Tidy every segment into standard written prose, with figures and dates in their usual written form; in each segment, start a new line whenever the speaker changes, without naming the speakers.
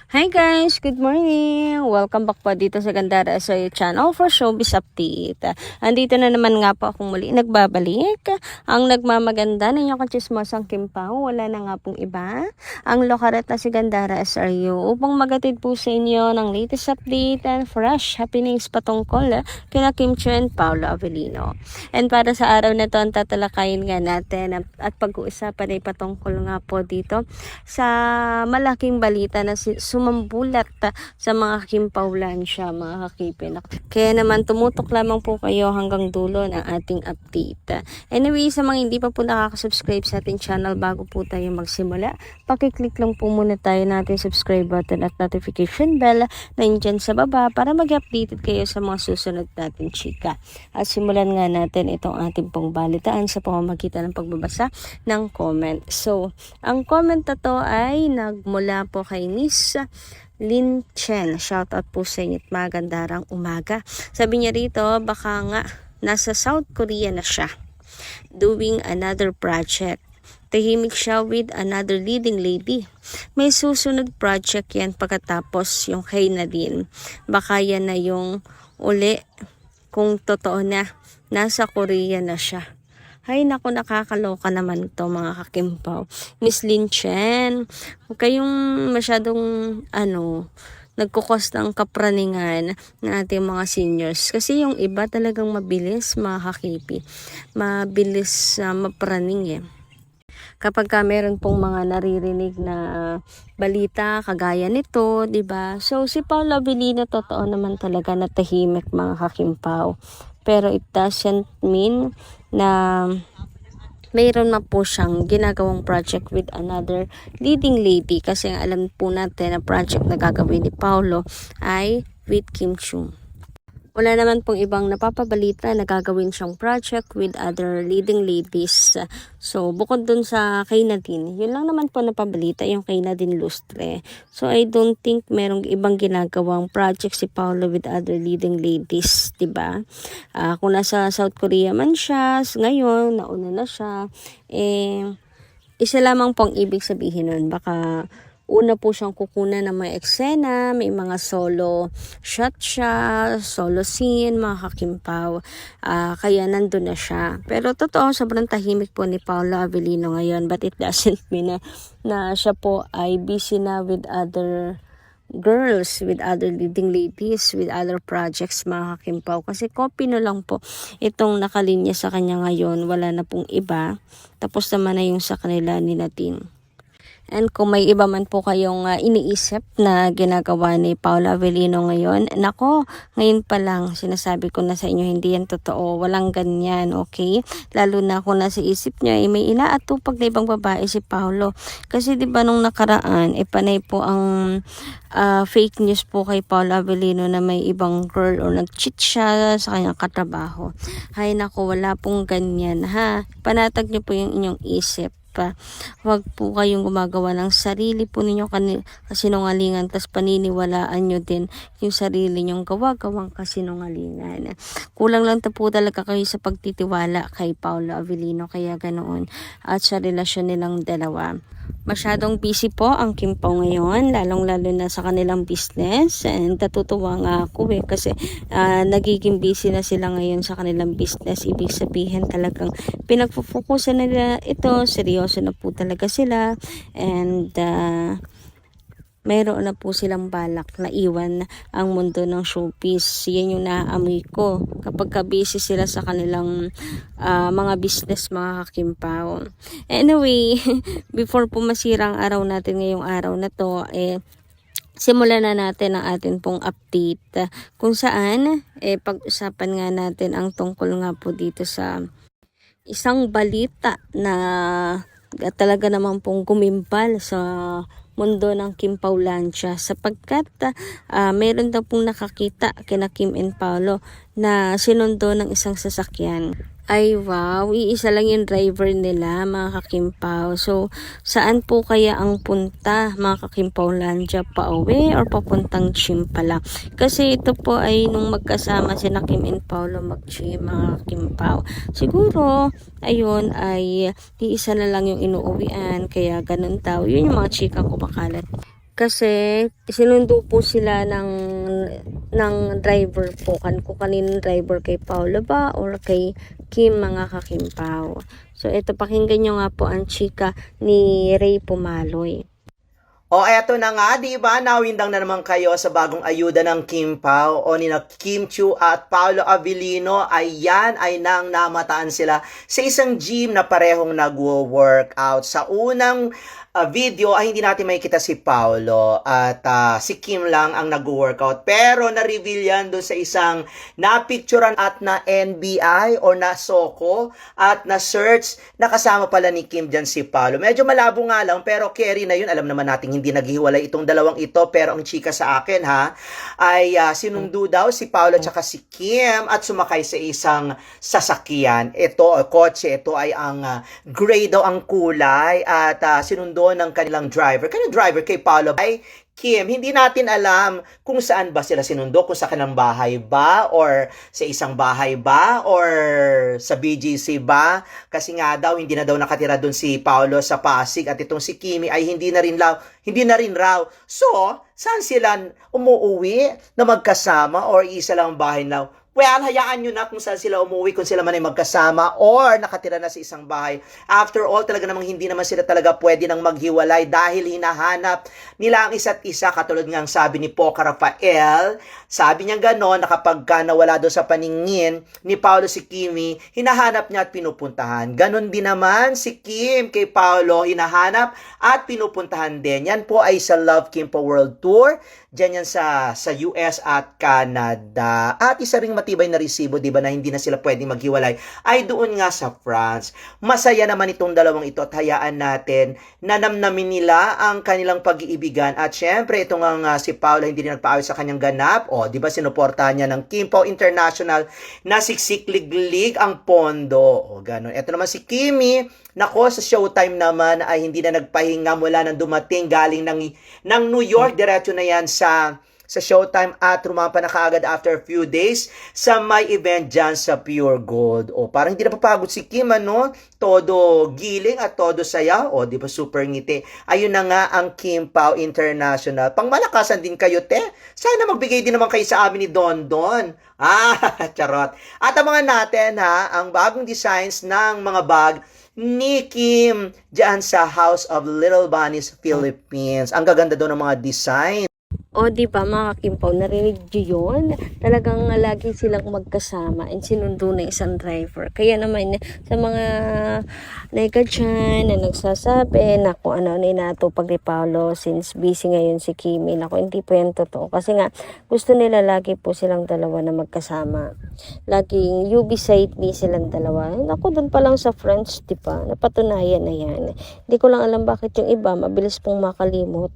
Hi guys! Good morning! Welcome back po dito sa Gandara Asoy Channel for Showbiz Update. Andito na naman nga po akong muli nagbabalik. Ang nagmamaganda na yung kachismosang Kimpao, wala na nga pong iba. Ang lokaret na si Gandara SRU upang magatid po sa inyo ng latest update and fresh happenings patungkol kina Kim Chiu and Paolo Avellino. And para sa araw na to, ang tatalakayin nga natin at pag-uusapan ay patungkol nga po dito sa malaking balita na sumambulat sa mga Kimpaulan siya, mga kakipin. Kaya naman tumutok lamang po kayo hanggang dulo ng ating update. Anyway, sa mga hindi pa po nakaka-subscribe sa ating channel bago po tayo magsimula, pakiclick lang po muna tayo natin subscribe button at notification bell na dyan sa baba para mag-updated kayo sa mga susunod natin chika. At simulan nga natin itong ating pong balitaan sa pamamagitan ng pagbabasa ng comment. So, ang comment na to ay nagmula po kay Miss Lin Chen. Shoutout po sa inyo at magandarang umaga. Sabi niya rito, baka nga nasa South Korea na siya doing another project. Tahimik siya with another leading lady. May susunod project yan pagkatapos yung kay Nadine. Baka yan na yung uli kung totoo na nasa Korea na siya. Ay, naku, nakakaloka naman to mga kakimpaw. Miss Lin Chen, huwag kayong masyadong, nagkukos ng kapraningan ng ating mga seniors. Kasi yung iba talagang mabilis, mga kakipi. Mabilis mapraning eh. Kapag meron pong mga naririnig na balita kagaya nito, 'di ba? So si Paolo Avellino totoo naman talaga na tahimik mga kakimpaw. Pero it doesn't mean na mayroon na po siyang ginagawang project with another leading lady kasi alam po natin na project na gagawin ni Paolo ay with Kim Chiu. Wala naman pong ibang napapabalita na gagawin siyang project with other leading ladies. So, bukod dun sa kay Nadine, yun lang naman po napabalita yung kay Nadine Lustre. So, I don't think merong ibang ginagawang project si Paolo with other leading ladies, diba? Kung nasa South Korea man siya, ngayon, nauna na siya, isa lamang pong ibig sabihin nun, baka una po siyang kukunan ng mga eksena, may mga solo shot siya, solo scene, mga kakimpaw. Kaya nandun na siya. Pero totoo, sobrang tahimik po ni Paolo Avellino ngayon. But it doesn't mean na siya po ay busy na with other girls, with other leading ladies, with other projects, mga kakimpaw. Kasi copy na lang po itong nakalinya sa kanya ngayon. Wala na pong iba. Tapos naman na yung sa kanila ni Nadine. And kung may iba man po kayong iniisip na ginagawa ni Paolo Avellino ngayon, nako, ngayon pa lang sinasabi ko na sa inyo, hindi yan totoo. Walang ganyan, okay? Lalo na kung nasa isip niya, may inaatupag na ibang babae si Paolo. Kasi di ba nung nakaraan, panay po ang fake news po kay Paolo Avellino na may ibang girl or nag-cheat siya sa kanyang katrabaho. Hay nako, wala pong ganyan ha. Panatag niyo po yung inyong isip. Huwag po kayong gumagawa ng sarili po ninyo kasinungalingan tas paniniwalaan nyo din yung sarili nyong gawang kasinungalingan. Kulang lang po talaga kayo sa pagtitiwala kay Paolo Avellino, kaya ganoon at sa relasyon nilang dalawa. Masyadong busy po ang Kimpao ngayon, lalong-lalo na sa kanilang business, and natutuwa nga ako kasi nagiging busy na sila ngayon sa kanilang business. Ibig sabihin talagang pinagpupukusan nila ito, seryoso na po talaga sila, and mayroon na po silang balak na iwan ang mundo ng showbiz. Yan yung naaamoy ko kapag busy sila sa kanilang mga business, mga kakimpaw. Anyway, before po masira ang araw natin ngayong araw na to, simulan na natin ang atin pong update kung saan pag-usapan nga natin ang tungkol nga po dito sa isang balita na talaga naman pong gumimbal sa mundo ng Kimpaulandia sapagkat meron daw pong nakakita kina Kim and Paolo na sinundo ng isang sasakyan. Ay wow, iisa lang yung driver nila, mga kakimpaw. So, saan po kaya ang punta, mga kakimpawlandia, pauwi or papuntang gym pala? Kasi ito po ay nung magkasama sina Kim and Paolo mag-gym, mga kakimpaw. Siguro, ayun ay iisa na lang yung inuuwian, kaya ganun daw. Yun yung mga chikang kumakalat Kasi sinundo po sila ng driver po. Kung kaninong driver, kay Paolo ba or kay Kim, mga kakimpaw. So ito, pakinggan nyo nga po ang chika ni Ray Pumaloy.
O eto na nga, di ba? Nawindang na naman kayo sa bagong ayuda ng Kim Pao o ni na Kim Chiu at Paolo Avellino. Ayan ay nang namataan sila sa isang gym na parehong nagwo-workout. Sa unang video ay hindi natin makikita si Paolo at si Kim lang ang nag-workout. Pero na-reveal yan doon sa isang na-picturean at na NBI or na Soko at na search na kasama pala ni Kim dyan si Paolo. Medyo malabo nga lang pero carry na yun. Alam naman natin hindi naghiwalay itong dalawang ito pero ang chika sa akin ay sinundo daw si Paolo at si Kim at sumakay sa isang sasakyan. Ito, kotse, ito ay ang gray daw ang kulay at sinundo ng kanilang driver. Kanilang driver kay Paolo ay Kim. Hindi natin alam kung saan ba sila sinundo, kung sa kanilang bahay ba or sa isang bahay ba or sa BGC ba. Kasi nga daw hindi na daw nakatira doon si Paolo sa Pasig at itong si Kimi ay hindi na rin raw. So, saan sila umuuwi na magkasama or isa lang bahay na? Well, hayaan nyo na kung saan sila umuwi, kung sila man ay magkasama or nakatira na sa isang bahay. After all, talaga namang hindi naman sila talaga pwede nang maghiwalay dahil hinahanap nila ang isa't isa. Katulad nga ang sabi ni Poca Rafael, sabi niya gano'n na kapag nawala doon sa paningin ni Paolo si Kimi, hinahanap niya at pinupuntahan. Ganon din naman si Kim kay Paolo, hinahanap at pinupuntahan din. Yan po ay sa Love Kim Po World Tour. Diyan yan sa US at Canada. At isa ring matibay na resibo, di ba, na hindi na sila pwedeng maghiwalay, ay doon nga sa France. Masaya naman itong dalawang ito at hayaan natin na namnamin nila ang kanilang pag-iibigan. At syempre, ito nga si Paolo hindi rin nagpaawit sa kanyang ganap. O, di ba, sinuportahan niya ng Kim Po International na siksiklig-lig ang pondo. O, gano'n. Ito naman si Kimi, nako, sa Showtime naman ay hindi na nagpahinga mula nang dumating galing ng New York. Diretso na yan sa Showtime at rumampa na kaagad after a few days sa may event dyan sa Pure Gold. O, parang hindi na papagod si Kim, ano? Todo giling at todo saya. O, di ba, super ngiti. Ayun na nga ang Kim Pao International. Pangmalakasan din kayo, te. Sana magbigay din naman kayo sa amin ni Don Don. Charot. At abangan natin, ang bagong designs ng mga bag ni Kim dyan sa House of Little Bunnies Philippines. Ang gaganda doon ng mga design.
O, di ba, mga kakimpaw, narinig nyo yun? Talagang lagi silang magkasama and sinundo na isang driver. Kaya naman, sa mga nega dyan na nagsasabi na kung ano inatupag ni Paolo since busy ngayon si Kimi, naku, hindi po yan totoo. Kasi nga, gusto nila lagi po silang dalawa na magkasama. Laging UB side ni silang dalawa. Naku, doon pa lang sa French, di ba? Napatunayan na yan. Hindi ko lang alam bakit yung iba, mabilis pong makalimot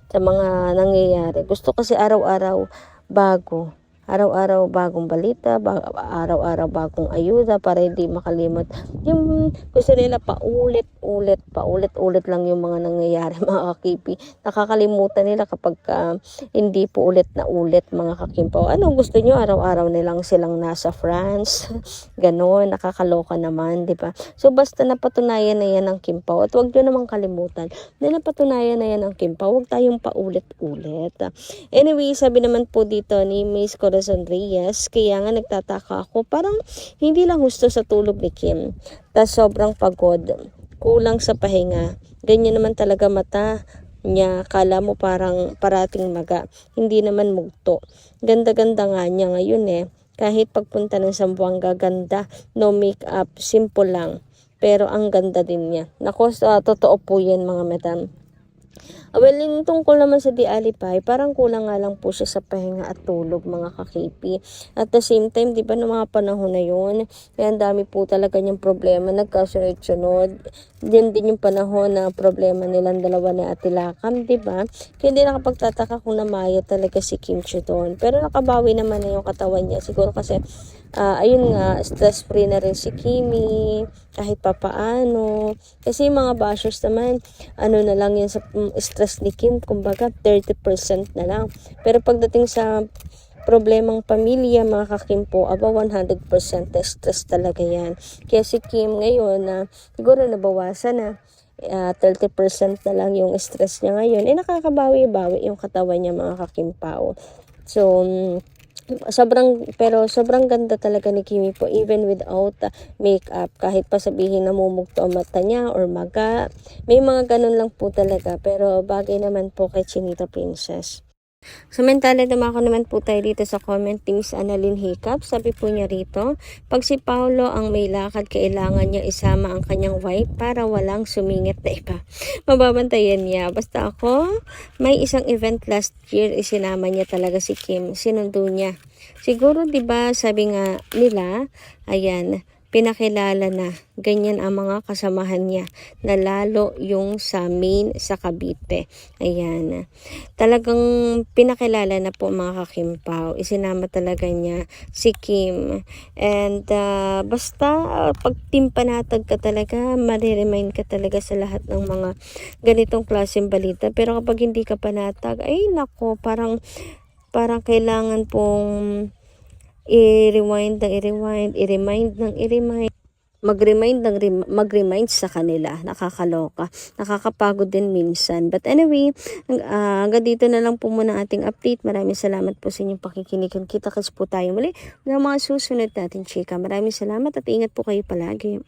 sa mga nangyayari. Gusto kasi araw-araw bago. Araw-araw bagong balita, araw-araw bagong ayuda para hindi makalimot. Yung gusto nila paulit-ulit lang yung mga nangyayari, mga kakipi. Nakakalimutan nila kapag hindi po ulit na ulit, mga kakimpaw. Anong gusto nyo? Araw-araw nilang silang nasa France. Ganon, nakakaloka naman, di ba? So basta napatunayan na yan ng Kimpaw. At huwag nyo namang kalimutan na napatunayan na yan ng Kimpaw. Huwag tayong paulit-ulit. Anyway, sabi naman po dito ni Miss Corazon Reyes, kaya nga nagtataka ako, parang hindi lang gusto sa tulog ni Kim. Tas sobrang pagod, kulang sa pahinga. Ganyan naman talaga mata niya, kala mo parang parating maga. Hindi naman mugto. Ganda-ganda nga niya ngayon Kahit pagpunta ng Zamboanga, ganda. No makeup, simple lang. Pero ang ganda din niya. Nako, totoo po yan, mga madam. Well, yung tungkol naman sa Di Alipay, parang kulang nga lang po siya sa pahinga at tulog, mga kakipi. At the same time, di ba, ng mga panahon na yun, kaya ang dami po talaga niyang problema, nagkasunod-sunod. Din yung panahon na problema nilang dalawa ni Ate Lakam, di ba? Kaya hindi nakapagtataka kung namaya talaga si Kim Chiu doon. Pero nakabawi naman na yung katawan niya. Siguro kasi, ayun nga, stress-free na rin si Kimi, kahit papaano. Kasi yung mga bashers naman, ano na lang yan sa stress ni Kim, kumbaga 30% na lang. Pero pagdating sa problemang pamilya, mga kakimpo, aba 100% na stress talaga yan. Kaya si Kim ngayon na siguro nabawasan na, 30% na lang yung stress niya ngayon, nakakabawi-bawi yung katawan niya, mga kakimpaw. So, sobrang ganda talaga ni Kimi po, even without makeup. Kahit pa sabihin na mumugto ang mata niya or maga, may mga ganun lang po talaga, pero bagay naman po kay Chinita Princess. Samantala, dumako naman po tayo dito sa comment ni Miss Annalyn Hiccup. Sabi po niya rito, pag si Paolo ang may lakad, kailangan niya isama ang kanyang wife para walang sumingit na iba. Mababantayan niya. Basta ako, may isang event last year, isinama niya talaga si Kim. Sinundo niya. Siguro, 'di ba, sabi nga nila, ayan, pinakilala na. Ganyan ang mga kasamahan niya, na lalo yung sa main sa Cavite. Ayan. Talagang pinakilala na po, mga kakimpaw. Isinama talaga niya si Kim. And basta pag team panatag ka talaga, mariremind ka talaga sa lahat ng mga ganitong klaseng balita. Pero kapag hindi ka panatag, ay nako, parang kailangan pong i-remind, mag-remind sa kanila. Nakakaloka. Nakakapagod din minsan. But anyway, hanggang dito na lang po muna ating update. Maraming salamat po sa inyong pakikinig. Kita-kits po tayo muli ng mga susunod natin, chika. Maraming salamat at ingat po kayo palagi.